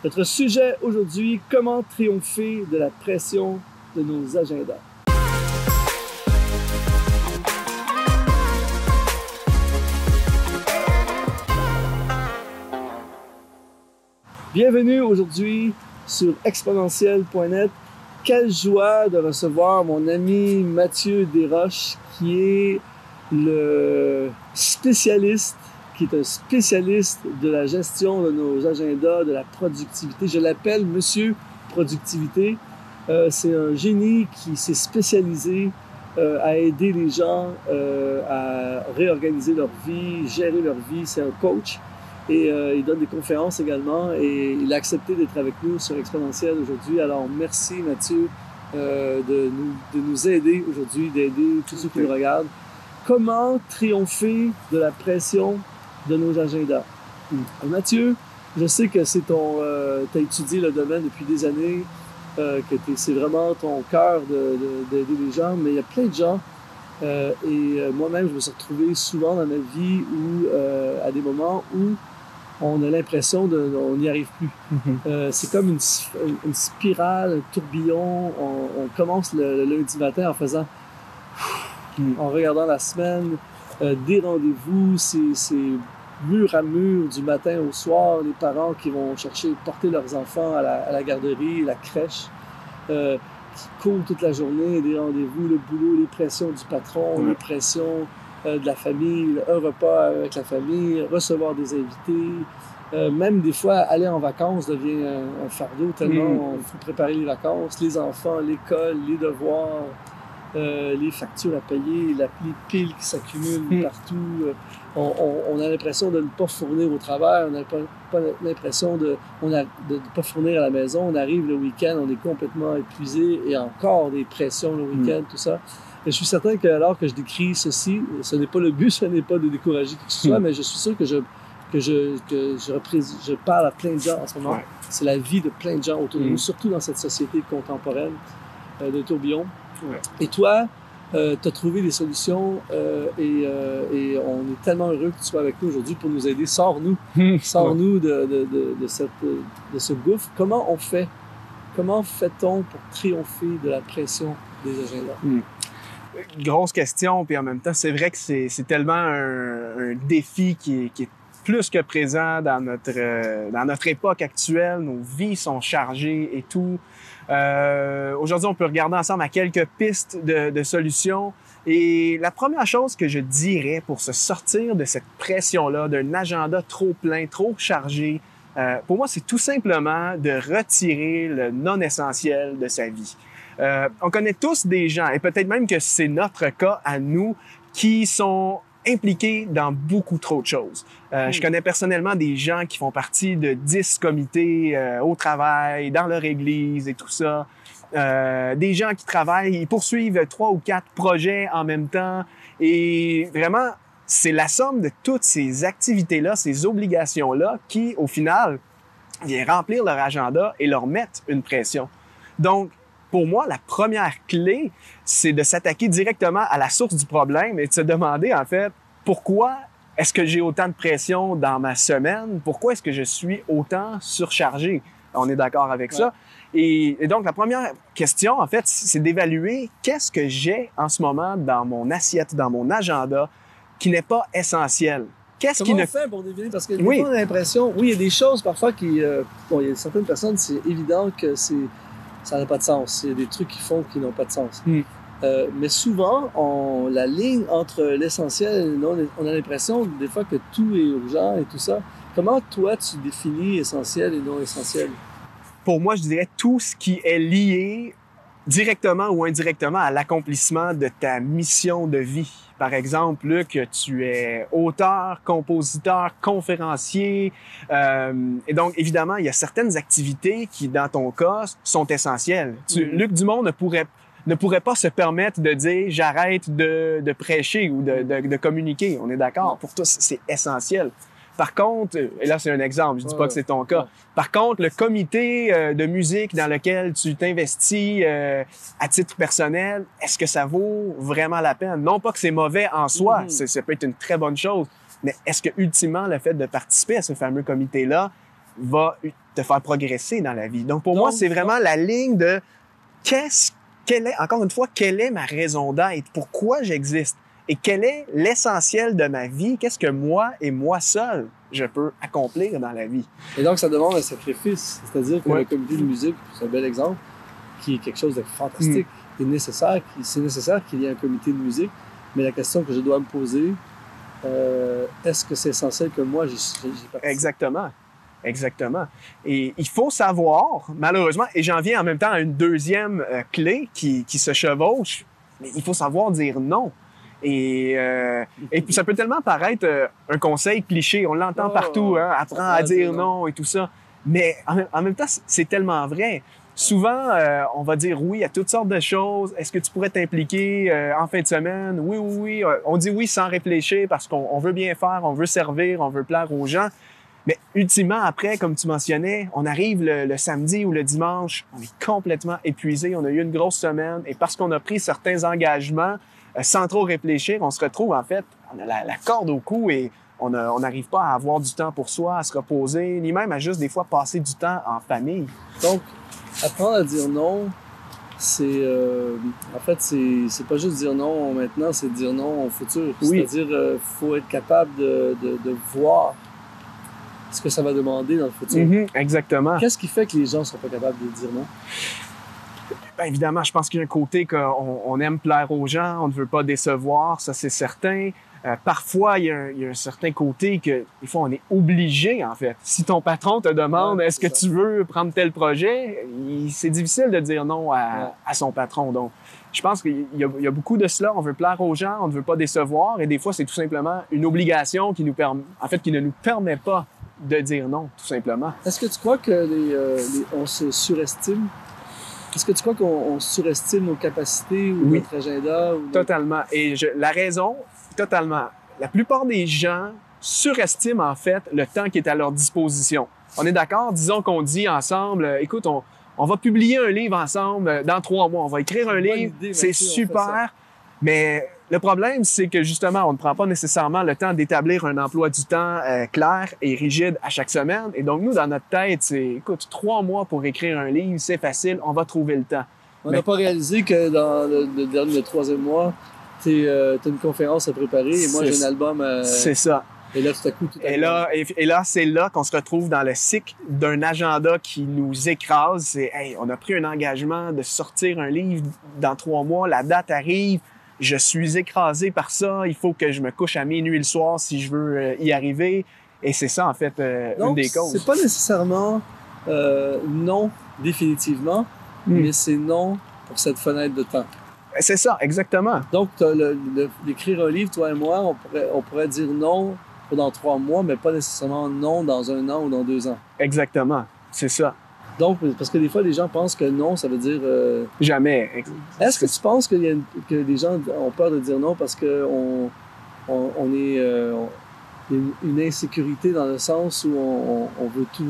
Notre sujet aujourd'hui, comment triompher de la pression de nos agendas. Bienvenue aujourd'hui sur exponentiel.net. Quelle joie de recevoir mon ami Mathieu Desroches, qui est un spécialiste de la gestion de nos agendas, de la productivité. Je l'appelle Monsieur Productivité. C'est un génie qui s'est spécialisé à aider les gens à réorganiser leur vie, gérer leur vie. C'est un coach et il donne des conférences également et il a accepté d'être avec nous sur Exponentiel aujourd'hui. Alors merci Mathieu de nous aider aujourd'hui, d'aider tous ceux qui nous regardent. Comment triompher de la pression de nos agendas? Mathieu, je sais que c'est tu as étudié le domaine depuis des années, c'est vraiment ton cœur d'aider les gens, mais il y a plein de gens, moi-même, je me suis retrouvé souvent dans ma vie à des moments où on a l'impression on n'y arrive plus. C'est comme une spirale, un tourbillon. On commence le lundi matin en regardant la semaine, des rendez-vous, c'est mur à mur du matin au soir, les parents qui vont porter leurs enfants à la garderie, la crèche, qui courent toute la journée, des rendez-vous, le boulot, les pressions du patron, les pressions de la famille, un repas avec la famille, recevoir des invités, même des fois aller en vacances devient un fardeau tellement il faut préparer les vacances, les enfants, l'école, les devoirs, les factures à payer, les piles qui s'accumulent partout. On a l'impression de ne pas fournir au travail, on n'a pas l'impression de ne pas fournir à la maison. On arrive le week-end, on est complètement épuisé et encore des pressions le week-end, tout ça. Et je suis certain que alors que je décris ceci, ce n'est pas le but, ce n'est pas de décourager qui que ce soit, mais je suis sûr que je parle à plein de gens en ce moment. Ouais. C'est la vie de plein de gens autour de nous, surtout dans cette société contemporaine de tourbillon. Ouais. Et toi, tu as trouvé des solutions et on est tellement heureux que tu sois avec nous aujourd'hui pour nous aider. Sors-nous de ce gouffre. Comment on fait? Comment fait-on pour triompher de la pression des agendas? Grosse question, puis en même temps, c'est vrai que c'est tellement un défi qui est plus que présent dans notre époque actuelle. Nos vies sont chargées et tout. Aujourd'hui, on peut regarder ensemble à quelques pistes de solutions. Et la première chose que je dirais pour se sortir de cette pression-là, d'un agenda trop plein, trop chargé, pour moi, c'est tout simplement de retirer le non-essentiel de sa vie. On connaît tous des gens, et peut-être même que c'est notre cas à nous, qui sont impliqués dans beaucoup trop de choses. Je connais personnellement des gens qui font partie de 10 comités au travail, dans leur église et tout ça. Des gens qui travaillent, ils poursuivent 3 ou 4 projets en même temps. Et vraiment, c'est la somme de toutes ces activités-là, ces obligations-là qui, au final, viennent remplir leur agenda et leur mettre une pression. Donc, pour moi, la première clé, c'est de s'attaquer directement à la source du problème et de se demander, en fait, pourquoi est-ce que j'ai autant de pression dans ma semaine? Pourquoi est-ce que je suis autant surchargé? On est d'accord avec ça. Et donc, la première question, en fait, c'est d'évaluer qu'est-ce que j'ai en ce moment dans mon assiette, dans mon agenda, qui n'est pas essentiel. Comment on fait pour deviner? Parce que des fois, on a l'impression... Oui, il y a des choses parfois qui... il y a certaines personnes, c'est évident que ça n'a pas de sens. Il y a des trucs qu'ils font qui n'ont pas de sens. Mais souvent, la ligne entre l'essentiel et le non, on a l'impression des fois que tout est urgent et tout ça. Comment toi, tu définis essentiel et non essentiel? Pour moi, je dirais tout ce qui est lié directement ou indirectement à l'accomplissement de ta mission de vie. Par exemple, Luc, tu es auteur, compositeur, conférencier. Et donc, évidemment, il y a certaines activités qui, dans ton cas, sont essentielles. Luc Dumont ne pourrait pas se permettre de dire « j'arrête de prêcher » ou de communiquer. On est d'accord? Pour toi, c'est essentiel. Par contre, et là c'est un exemple, je dis pas que c'est ton cas. Par contre, le comité de musique dans lequel tu t'investis à titre personnel, est-ce que ça vaut vraiment la peine? Non pas que c'est mauvais en soi, ça peut être une très bonne chose, mais est-ce que ultimement le fait de participer à ce fameux comité-là va te faire progresser dans la vie. Donc, pour moi, c'est vraiment la ligne de encore une fois, quelle est ma raison d'être? Pourquoi j'existe? Et quel est l'essentiel de ma vie? Qu'est-ce que moi et moi seul, je peux accomplir dans la vie? Et donc, ça demande un sacrifice. C'est-à-dire que le comité de musique, c'est un bel exemple, qui est quelque chose de fantastique, c'est nécessaire qu'il y ait un comité de musique, mais la question que je dois me poser, est-ce que c'est essentiel que moi, j'y participe? Exactement. Et il faut savoir, malheureusement, et j'en viens en même temps à une deuxième clé qui se chevauche, mais il faut savoir dire non. Et puis ça peut tellement paraître un conseil cliché, on l'entend partout, hein, apprends à dire non et tout ça. Mais en même temps, c'est tellement vrai. Souvent, on va dire oui à toutes sortes de choses. Est-ce que tu pourrais t'impliquer en fin de semaine? Oui. On dit oui sans réfléchir parce qu'on veut bien faire, on veut servir, on veut plaire aux gens. Mais ultimement, après, comme tu mentionnais, on arrive le samedi ou le dimanche, on est complètement épuisé, on a eu une grosse semaine et parce qu'on a pris certains engagements sans trop réfléchir, on se retrouve en fait, on a la corde au cou et on n'arrive pas à avoir du temps pour soi, à se reposer, ni même à juste des fois passer du temps en famille. Donc, apprendre à dire non, c'est pas juste dire non maintenant, c'est dire non au futur. Oui. C'est-à-dire, faut être capable de voir ce que ça va demander dans le futur. Exactement. Qu'est-ce qui fait que les gens sont pas capables de dire non? Bien, évidemment, je pense qu'il y a un côté qu'on aime plaire aux gens, on ne veut pas décevoir, ça c'est certain. Parfois, il y a un certain côté que des fois, on est obligé, en fait. Si ton patron te demande est-ce que tu veux prendre tel projet, c'est difficile de dire non à son patron. Donc, je pense qu'il y a beaucoup de cela. On veut plaire aux gens, on ne veut pas décevoir. Et des fois, c'est tout simplement une obligation qui ne nous permet pas de dire non, tout simplement. Est-ce que tu crois que on se surestime? Est-ce que tu crois qu'on surestime nos capacités ou notre agenda? Totalement. Et la raison, totalement. La plupart des gens surestiment en fait le temps qui est à leur disposition. On est d'accord? Disons qu'on dit ensemble, écoute, on va publier un livre ensemble dans 3 mois. On va écrire un livre, c'est super. Mais le problème, c'est que justement, on ne prend pas nécessairement le temps d'établir un emploi du temps clair et rigide à chaque semaine. Et donc, nous, dans notre tête, c'est, écoute, 3 mois pour écrire un livre, c'est facile, on va trouver le temps. On n'a pas réalisé que dans le 3e mois, t'as une conférence à préparer et moi, j'ai un album à... C'est ça. Et là, tout à coup, et là, c'est là qu'on se retrouve dans le cycle d'un agenda qui nous écrase. C'est, hey, on a pris un engagement de sortir un livre dans 3 mois, la date arrive, je suis écrasé par ça, il faut que je me couche à minuit le soir si je veux y arriver. Et c'est ça, en fait, une des causes. C'est pas nécessairement non définitivement, mais c'est non pour cette fenêtre de temps. C'est ça, exactement. Donc, d'écrire un livre, toi et moi, on pourrait dire non dans 3 mois, mais pas nécessairement non dans 1 an ou dans 2 ans. Exactement, c'est ça. Donc, parce que des fois, les gens pensent que non, ça veut dire... Jamais. Est-ce que tu penses que les gens ont peur de dire non parce que il y a une insécurité dans le sens où on veut tout,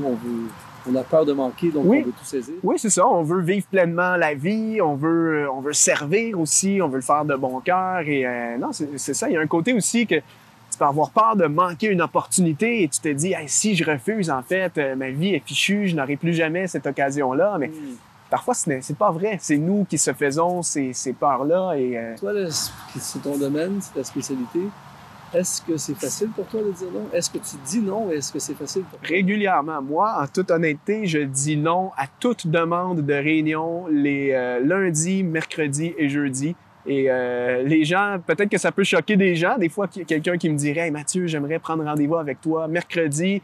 on a peur de manquer, donc on veut tout saisir? Oui, c'est ça. On veut vivre pleinement la vie, on veut servir aussi, on veut le faire de bon cœur. Et non, c'est ça. Il y a un côté aussi que tu peux avoir peur de manquer une opportunité et tu te dis, hey, si je refuse, en fait, ma vie est fichue, je n'aurai plus jamais cette occasion-là. Mais parfois, c'est pas vrai. C'est nous qui se faisons ces peurs-là. Et, Toi, c'est ton domaine, c'est ta spécialité. Est-ce que c'est facile pour toi de dire non? Est-ce que tu dis non? Est-ce que c'est facile pour toi? Régulièrement. Moi, en toute honnêteté, je dis non à toute demande de réunion les lundis, mercredis et jeudis. Et les gens, peut-être que ça peut choquer des gens. Des fois, quelqu'un qui me dirait « Hey, Mathieu, j'aimerais prendre rendez-vous avec toi mercredi. »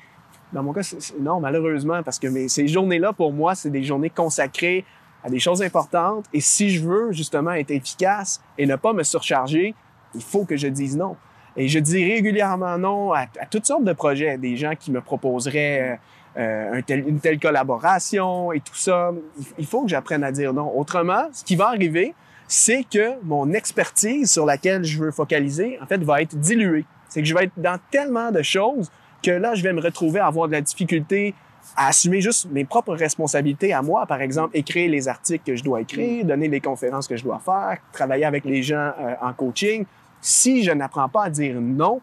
Dans mon cas, non, malheureusement, parce que ces journées-là, pour moi, c'est des journées consacrées à des choses importantes. Et si je veux, justement, être efficace et ne pas me surcharger, il faut que je dise non. Et je dis régulièrement non à toutes sortes de projets. Des gens qui me proposeraient une telle collaboration et tout ça. Il faut que j'apprenne à dire non. Autrement, ce qui va arriver, c'est que mon expertise sur laquelle je veux focaliser, en fait, va être diluée. C'est que je vais être dans tellement de choses que là, je vais me retrouver à avoir de la difficulté à assumer juste mes propres responsabilités à moi. Par exemple, écrire les articles que je dois écrire, donner les conférences que je dois faire, travailler avec les gens en coaching. Si je n'apprends pas à dire non,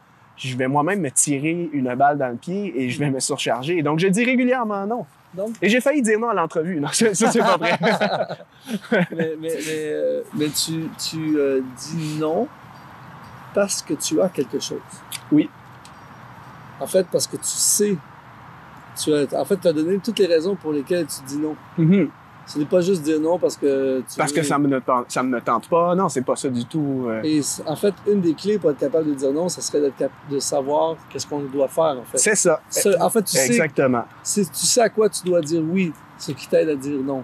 je vais moi-même me tirer une balle dans le pied et je vais me surcharger. Et donc, je dis régulièrement non. Donc, Et j'ai failli dire non à l'entrevue. Non, ça, c'est pas vrai. mais tu dis non parce que tu as quelque chose. Oui. En fait, parce que tu sais. Tu as donné toutes les raisons pour lesquelles tu dis non. Mm-hmm. Ce n'est pas juste dire non parce que que ça me ne tente pas. Non, c'est pas ça du tout. Et en fait, une des clés pour être capable de dire non, ça serait de savoir qu'est-ce qu'on doit faire, en fait. C'est ça. En fait, tu Exactement. Tu sais à quoi tu dois dire oui, ce qui t'aide à dire non.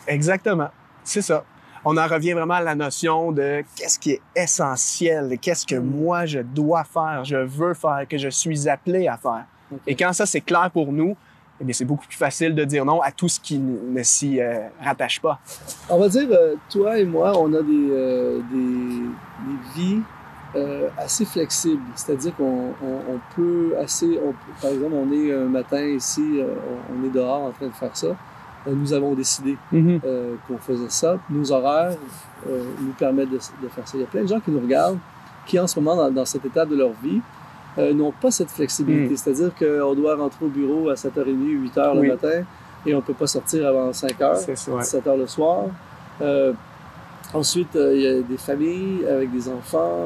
Exactement. C'est ça. On en revient vraiment à la notion de qu'est-ce qui est essentiel, qu'est-ce que moi je dois faire, je veux faire, que je suis appelé à faire. Okay. Et quand ça, c'est clair pour nous, eh bien, c'est beaucoup plus facile de dire non à tout ce qui ne s'y rattache pas. On va dire, toi et moi, on a des vies assez flexibles. C'est-à-dire qu'on peut par exemple, on est un matin ici, on est dehors en train de faire ça. Nous avons décidé qu'on faisait ça. Nos horaires nous permettent de faire ça. Il y a plein de gens qui nous regardent, qui en ce moment, dans cette étape de leur vie, n'ont pas cette flexibilité. C'est-à-dire qu'on doit rentrer au bureau à 7h30, 8h le matin et on ne peut pas sortir avant 5h, 17h le soir. Ensuite, il y a des familles avec des enfants,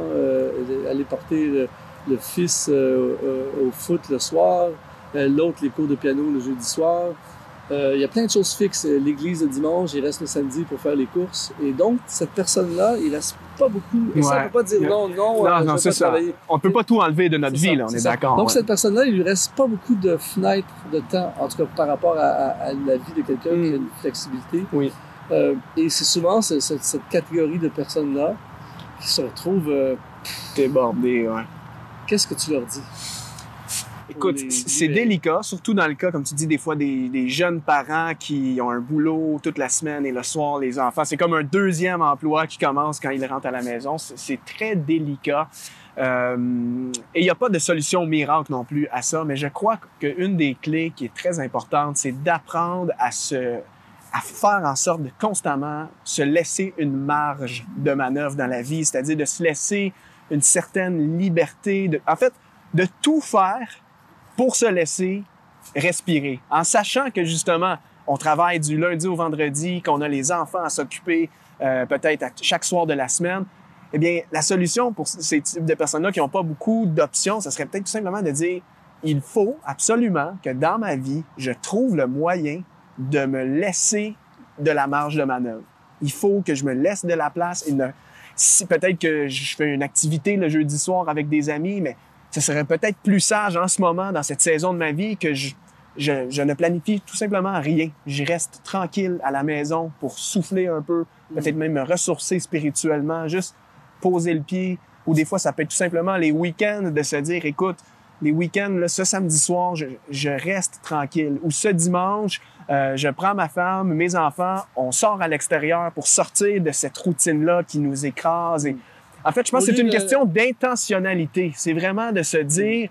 aller porter le fils au foot le soir, l'autre les cours de piano le jeudi soir. Il y a plein de choses fixes. L'église le dimanche, il reste le samedi pour faire les courses. Et donc, cette personne-là, il reste pas beaucoup. Et ça, on ne peut pas dire non, c'est ça. Travailler. On ne peut pas tout enlever de notre vie, là, on est d'accord. Donc, cette personne-là, il lui reste pas beaucoup de fenêtres de temps, en tout cas par rapport à la vie de quelqu'un qui a une flexibilité. Oui. Et c'est souvent cette catégorie de personnes-là qui se retrouvent débordées. Ouais. Qu'est-ce que tu leur dis? Écoute, c'est délicat, surtout dans le cas, comme tu dis, des fois, des jeunes parents qui ont un boulot toute la semaine et le soir, les enfants. C'est comme un deuxième emploi qui commence quand ils rentrent à la maison. C'est très délicat. Et il n'y a pas de solution miracle non plus à ça, mais je crois qu'une des clés qui est très importante, c'est d'apprendre à faire en sorte de constamment se laisser une marge de manœuvre dans la vie, c'est-à-dire de se laisser une certaine liberté, en fait, de tout faire pour se laisser respirer, en sachant que justement, on travaille du lundi au vendredi, qu'on a les enfants à s'occuper peut-être chaque soir de la semaine. Eh bien, la solution pour ces types de personnes-là qui n'ont pas beaucoup d'options, ce serait peut-être tout simplement de dire il faut absolument que dans ma vie, je trouve le moyen de me laisser de la marge de manœuvre. Il faut que je me laisse de la place. Si peut-être que je fais une activité le jeudi soir avec des amis, mais ce serait peut-être plus sage en ce moment, dans cette saison de ma vie, que je ne planifie tout simplement rien. Je reste tranquille à la maison pour souffler un peu, peut-être même me ressourcer spirituellement, juste poser le pied. Ou des fois, ça peut être tout simplement les week-ends de se dire, écoute, les week-ends, là, ce samedi soir, je reste tranquille. Ou ce dimanche, je prends ma femme, mes enfants, on sort à l'extérieur pour sortir de cette routine-là qui nous écrase. Et, en fait, je pense que c'est une question d'intentionnalité. C'est vraiment de se dire,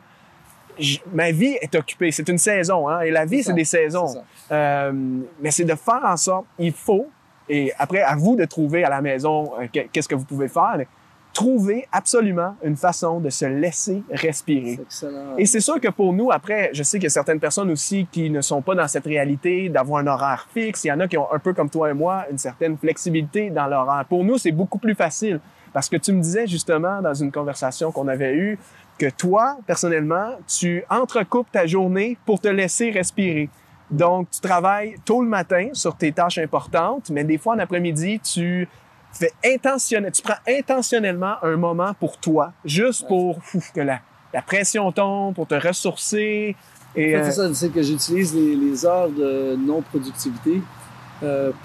ma vie est occupée. C'est une saison, hein, et la vie, c'est des saisons. Mais c'est de faire en sorte, il faut, et après, à vous de trouver à la maison qu'est-ce que vous pouvez faire, mais trouver absolument une façon de se laisser respirer. C'est excellent. Et c'est sûr que pour nous, après, je sais qu'il y a certaines personnes aussi qui ne sont pas dans cette réalité d'avoir un horaire fixe. Il y en a qui ont, un peu comme toi et moi, une certaine flexibilité dans l'horaire. Pour nous, c'est beaucoup plus facile. Parce que tu me disais justement dans une conversation qu'on avait eue que toi, personnellement, tu entrecoupes ta journée pour te laisser respirer. Donc, tu travailles tôt le matin sur tes tâches importantes, mais des fois, en après-midi, tu prends intentionnellement un moment pour toi, juste pour que la pression tombe, pour te ressourcer. Et, c'est ça, c'est que j'utilise les heures de non-productivité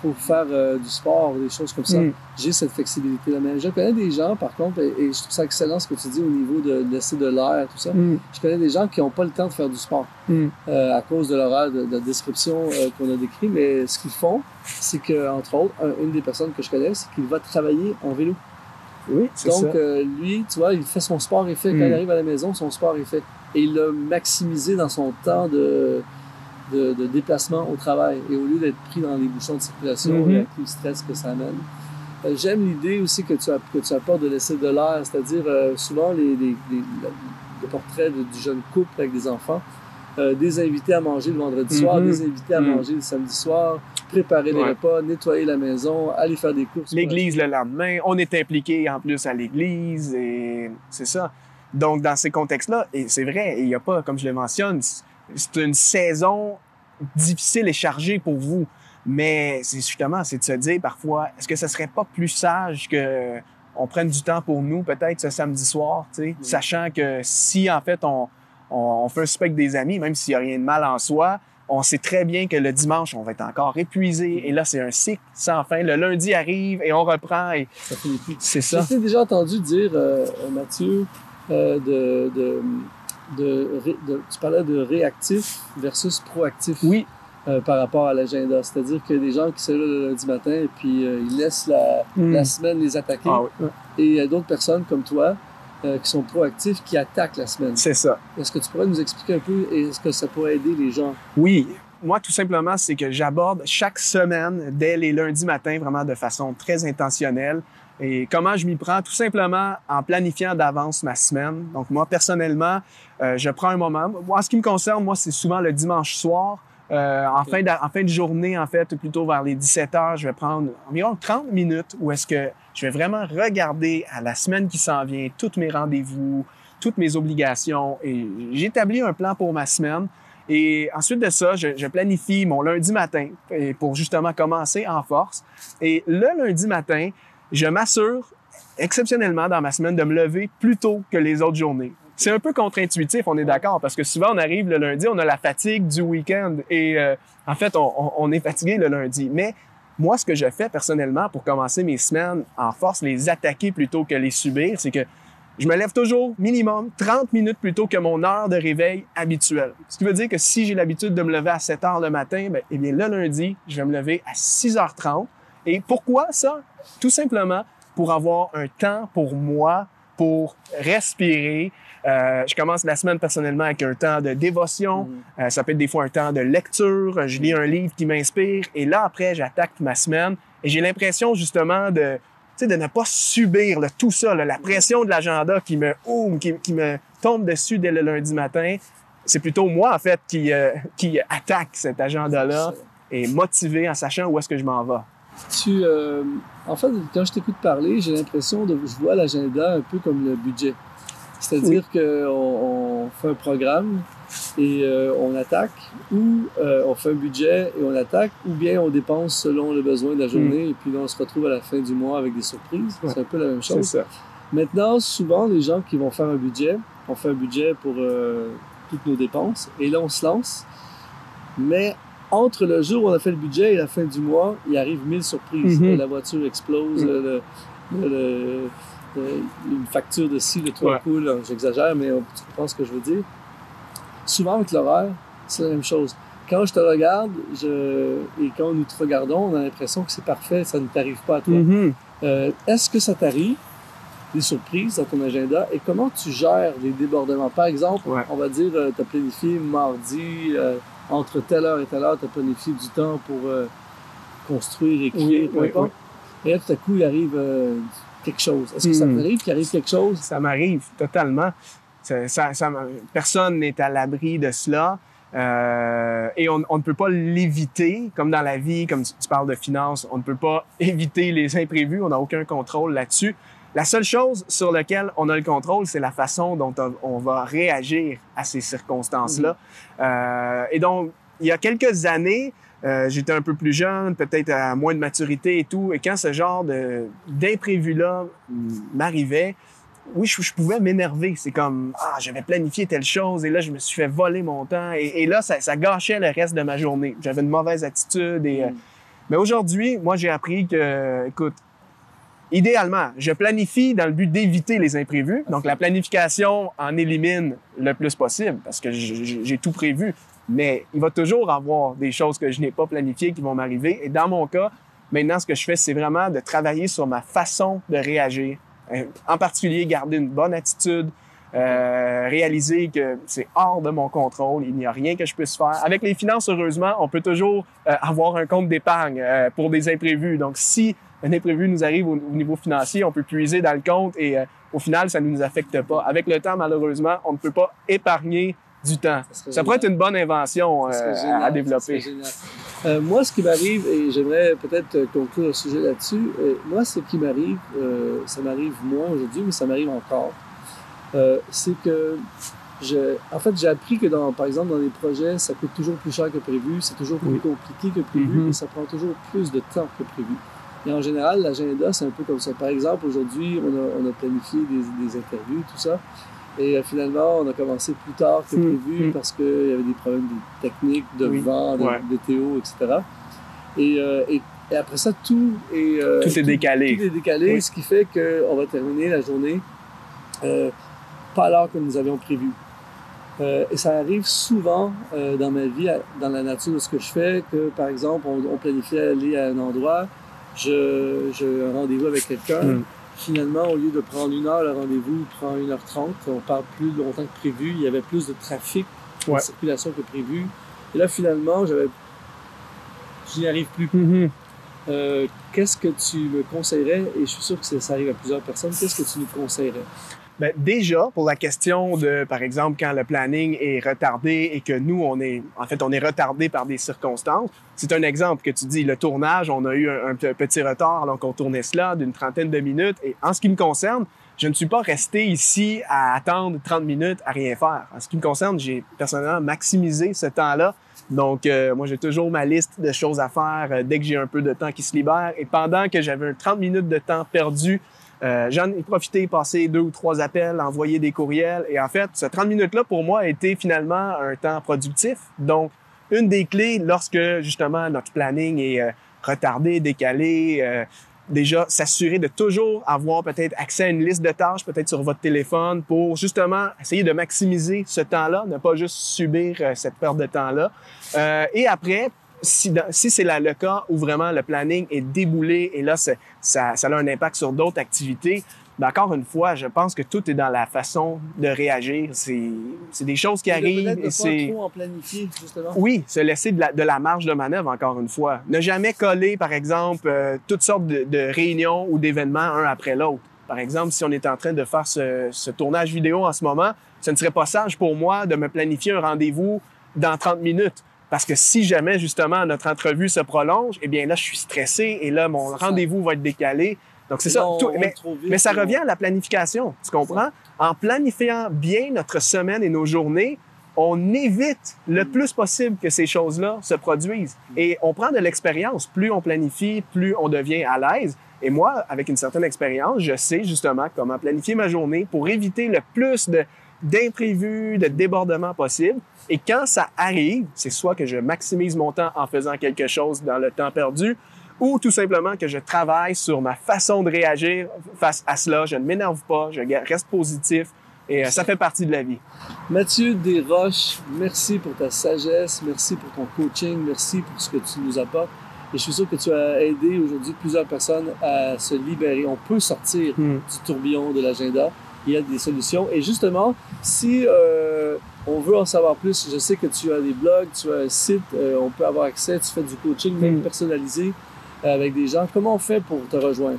pour faire du sport, des choses comme ça. J'ai cette flexibilité-là. Mais je connais des gens, par contre, et je trouve ça excellent ce que tu dis au niveau de laisser de l'air, tout ça. Je connais des gens qui n'ont pas le temps de faire du sport à cause de l'horaire de la description qu'on a décrit. Mais ce qu'ils font, c'est qu'entre autres, une des personnes que je connais, c'est qu'il va travailler en vélo. Oui, c'est ça. Donc, lui, tu vois, il fait son sport est fait. Quand il arrive à la maison, son sport est fait. Et il l'a maximisé dans son temps de déplacement au travail. Et au lieu d'être pris dans les bouchons de circulation et avec tout le stress que ça amène. J'aime l'idée aussi que tu apportes de laisser de l'air, c'est-à-dire souvent de portraits du jeune couple avec des enfants, des invités à manger le vendredi soir, des invités à manger le samedi soir, préparer les repas, nettoyer la maison, aller faire des courses. L'église le lendemain, on est impliqué en plus à l'église et c'est ça. Donc, dans ces contextes-là, et c'est vrai, il n'y a pas, comme je le mentionne, c'est une saison difficile et chargée pour vous. Mais c'est justement, c'est de se dire parfois, est-ce que ce serait pas plus sage que on prenne du temps pour nous, peut-être ce samedi soir, tu sais, sachant que si en fait on fait un souper avec des amis, même s'il n'y a rien de mal en soi, on sait très bien que le dimanche, on va être encore épuisé. Et là, c'est un cycle sans fin. Le lundi arrive et on reprend. Et ça finit plus. C'est ça. Je t'ai déjà entendu dire, Mathieu, tu parlais de réactif versus proactif. Oui. Par rapport à l'agenda. C'est-à-dire qu'il y a des gens qui sont là le lundi matin et puis ils laissent la semaine les attaquer. Ah oui. Et il y a d'autres personnes comme toi qui sont proactifs, qui attaquent la semaine. C'est ça. Est-ce que tu pourrais nous expliquer un peu est-ce que ça pourrait aider les gens? Oui. Moi, tout simplement, c'est que j'aborde chaque semaine, dès les lundis matins, vraiment de façon très intentionnelle. Et comment je m'y prends? Tout simplement en planifiant d'avance ma semaine. Donc, moi, personnellement, je prends un moment. En ce qui me concerne, moi, c'est souvent le dimanche soir. En fin de journée, en fait, plutôt vers les 17 heures, je vais prendre environ 30 minutes où est-ce que je vais vraiment regarder à la semaine qui s'en vient, tous mes rendez-vous, toutes mes obligations et j'établis un plan pour ma semaine. Et ensuite de ça, je planifie mon lundi matin pour justement commencer en force. Et le lundi matin, je m'assure exceptionnellement dans ma semaine de me lever plus tôt que les autres journées. C'est un peu contre-intuitif, on est d'accord, parce que souvent on arrive le lundi, on a la fatigue du week-end et en fait, on est fatigué le lundi. Mais moi, ce que je fais personnellement pour commencer mes semaines en force, les attaquer plutôt que les subir, c'est que je me lève toujours minimum 30 minutes plus tôt que mon heure de réveil habituelle. Ce qui veut dire que si j'ai l'habitude de me lever à 7 heures le matin, eh bien le lundi, je vais me lever à 6h30. Et pourquoi ça? Tout simplement pour avoir un temps pour moi, pour respirer. Je commence la semaine personnellement avec un temps de dévotion. Ça peut être des fois un temps de lecture. Je lis un livre qui m'inspire. Et là, après, j'attaque ma semaine. Et j'ai l'impression justement de ne pas subir tout ça, la pression de l'agenda qui me tombe dessus dès le lundi matin. C'est plutôt moi, en fait, qui attaque cet agenda-là et motivé en sachant où est-ce que je m'en vais. En fait, quand je t'écoute parler, j'ai l'impression je vois l'agenda un peu comme le budget. C'est-à-dire qu'on fait un programme et on attaque, ou on fait un budget et on attaque, ou bien on dépense selon le besoin de la journée et puis là, on se retrouve à la fin du mois avec des surprises. Ouais. C'est un peu la même chose. C'est ça. Maintenant, souvent, les gens qui vont faire un budget, on fait un budget pour toutes nos dépenses et là, on se lance. Mais entre le jour où on a fait le budget et la fin du mois, il arrive 1000 surprises. La voiture explose, une facture de ci, le toit coule, j'exagère, mais tu comprends ce que je veux dire. Souvent, avec l'horaire, c'est la même chose. Quand je te regarde et quand nous te regardons, on a l'impression que c'est parfait, ça ne t'arrive pas à toi. Est-ce que ça t'arrive, des surprises dans ton agenda, et comment tu gères les débordements? Par exemple, on va dire, tu as planifié mardi, entre telle heure et telle heure, tu as planifié du temps pour construire, écrire, peu importe. Et là, tout à coup, il arrive quelque chose. Est-ce que ça t'arrive qu'il arrive quelque chose? Ça m'arrive totalement. Personne n'est à l'abri de cela. Et on ne peut pas l'éviter, comme dans la vie, comme tu parles de finances, on ne peut pas éviter les imprévus, on n'a aucun contrôle là-dessus. La seule chose sur laquelle on a le contrôle, c'est la façon dont on va réagir à ces circonstances-là. Et donc, il y a quelques années, j'étais un peu plus jeune, peut-être à moins de maturité et tout, et quand ce genre d'imprévu-là m'arrivait, oui, je pouvais m'énerver. C'est comme, j'avais planifié telle chose et là, je me suis fait voler mon temps. Et là, ça gâchait le reste de ma journée. J'avais une mauvaise attitude. Mais aujourd'hui, moi, j'ai appris que, écoute, idéalement, je planifie dans le but d'éviter les imprévus. Donc, la planification en élimine le plus possible parce que j'ai tout prévu. Mais il va toujours avoir des choses que je n'ai pas planifiées qui vont m'arriver. Et dans mon cas, maintenant, ce que je fais, c'est vraiment de travailler sur ma façon de réagir. En particulier, garder une bonne attitude, réaliser que c'est hors de mon contrôle, il n'y a rien que je puisse faire. Avec les finances, heureusement, on peut toujours avoir un compte d'épargne pour des imprévus. Donc, si un imprévu nous arrive au niveau financier, on peut puiser dans le compte et au final, ça ne nous affecte pas. Avec le temps, malheureusement, on ne peut pas épargner du temps. Ça pourrait être une bonne invention à développer. Moi, ce qui m'arrive, et j'aimerais peut-être conclure le sujet là-dessus, moi, ce qui m'arrive, ça m'arrive moins aujourd'hui, mais ça m'arrive encore, c'est que en fait, j'ai appris que, par exemple, dans les projets, ça coûte toujours plus cher que prévu, c'est toujours plus compliqué que prévu, et ça prend toujours plus de temps que prévu. Et en général, l'agenda, c'est un peu comme ça. Par exemple, aujourd'hui, on a planifié des interviews, tout ça, et finalement, on a commencé plus tard que prévu parce qu'il y avait des problèmes techniques, de vent, de météo, etc. Et après ça, tout est décalé. Tout est décalé, ce qui fait qu'on va terminer la journée pas à l'heure que nous avions prévu. Et ça arrive souvent dans ma vie, dans la nature de ce que je fais, que par exemple, on planifiait aller à un endroit, j'ai un rendez-vous avec quelqu'un. Finalement, au lieu de prendre 1 heure, le rendez-vous prend 1h30. On part plus longtemps que prévu. Il y avait plus de trafic, de circulation que prévu. Et là, finalement, je n'y arrive plus. Qu'est-ce que tu me conseillerais? Et je suis sûr que ça arrive à plusieurs personnes. Qu'est-ce que tu nous conseillerais? Bien, déjà, pour la question de, par exemple, quand le planning est retardé et que nous, on est retardé par des circonstances, c'est un exemple que tu dis, le tournage, on a eu un petit retard alors qu'on tournait cela d'une 30aine de minutes. Et en ce qui me concerne, je ne suis pas resté ici à attendre 30 minutes à rien faire. En ce qui me concerne, j'ai personnellement maximisé ce temps-là. Donc, moi, j'ai toujours ma liste de choses à faire dès que j'ai un peu de temps qui se libère. Et pendant que j'avais 30 minutes de temps perdu, j'en ai profité, passé 2 ou 3 appels, envoyé des courriels. Et en fait, ce 30 minutes-là, pour moi, a été finalement un temps productif. Donc, une des clés lorsque, justement, notre planning est retardé, décalé, déjà, s'assurer de toujours avoir peut-être accès à une liste de tâches, peut-être sur votre téléphone, pour justement essayer de maximiser ce temps-là, ne pas juste subir cette perte de temps-là. Et après, si c'est le cas où vraiment le planning est déboulé et là, ça a un impact sur d'autres activités, ben encore une fois, je pense que tout est dans la façon de réagir. C'est des choses qui arrivent. Et c'est pas trop en planifier, justement. Oui, se laisser de la marge de manœuvre, encore une fois. Ne jamais coller, par exemple, toutes sortes de réunions ou d'événements un après l'autre. Par exemple, si on est en train de faire ce tournage vidéo en ce moment, ce ne serait pas sage pour moi de me planifier un rendez-vous dans 30 minutes. Parce que si jamais, justement, notre entrevue se prolonge, eh bien là, je suis stressé et là, mon rendez-vous va être décalé. Donc, c'est ça. Mais ça revient à la planification, tu comprends? En planifiant bien notre semaine et nos journées, on évite le plus possible que ces choses-là se produisent. Et on prend de l'expérience. Plus on planifie, plus on devient à l'aise. Et moi, avec une certaine expérience, je sais justement comment planifier ma journée pour éviter le plus d'imprévus, de débordements possibles. Et quand ça arrive, c'est soit que je maximise mon temps en faisant quelque chose dans le temps perdu, ou tout simplement que je travaille sur ma façon de réagir face à cela. Je ne m'énerve pas, je reste positif et ça fait partie de la vie. Mathieu Desroches, merci pour ta sagesse, merci pour ton coaching, merci pour ce que tu nous apportes. Et je suis sûr que tu as aidé aujourd'hui plusieurs personnes à se libérer. On peut sortir du tourbillon de l'agenda. Il y a des solutions. Et justement, si on veut en savoir plus, je sais que tu as des blogs, tu as un site, on peut avoir accès, tu fais du coaching même personnalisé avec des gens. Comment on fait pour te rejoindre?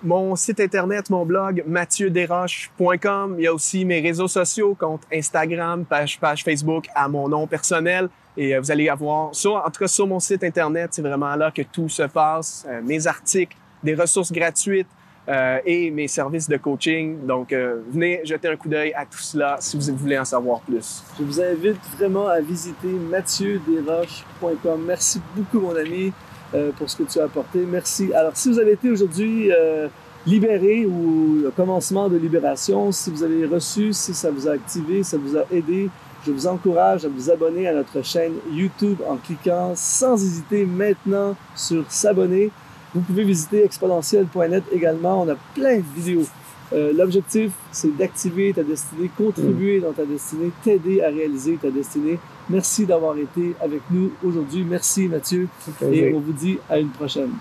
Mon site internet, mon blog, MathieuDesroches.com. Il y a aussi mes réseaux sociaux, compte Instagram, page Facebook à mon nom personnel. Et vous allez avoir, en tout cas sur mon site internet, c'est vraiment là que tout se passe. Mes articles, des ressources gratuites et mes services de coaching. Donc, venez jeter un coup d'œil à tout cela si vous voulez en savoir plus. Je vous invite vraiment à visiter MathieuDesroches.com. Merci beaucoup, mon ami, pour ce que tu as apporté. Merci. Alors, si vous avez été aujourd'hui libéré ou le commencement de libération, si vous avez reçu, si ça vous a activé, ça vous a aidé, je vous encourage à vous abonner à notre chaîne YouTube en cliquant sans hésiter maintenant sur s'abonner. Vous pouvez visiter exponentiel.net également. On a plein de vidéos. L'objectif, c'est d'activer ta destinée, contribuer dans ta destinée, t'aider à réaliser ta destinée. Merci d'avoir été avec nous aujourd'hui. Merci Mathieu. Et on vous dit à une prochaine.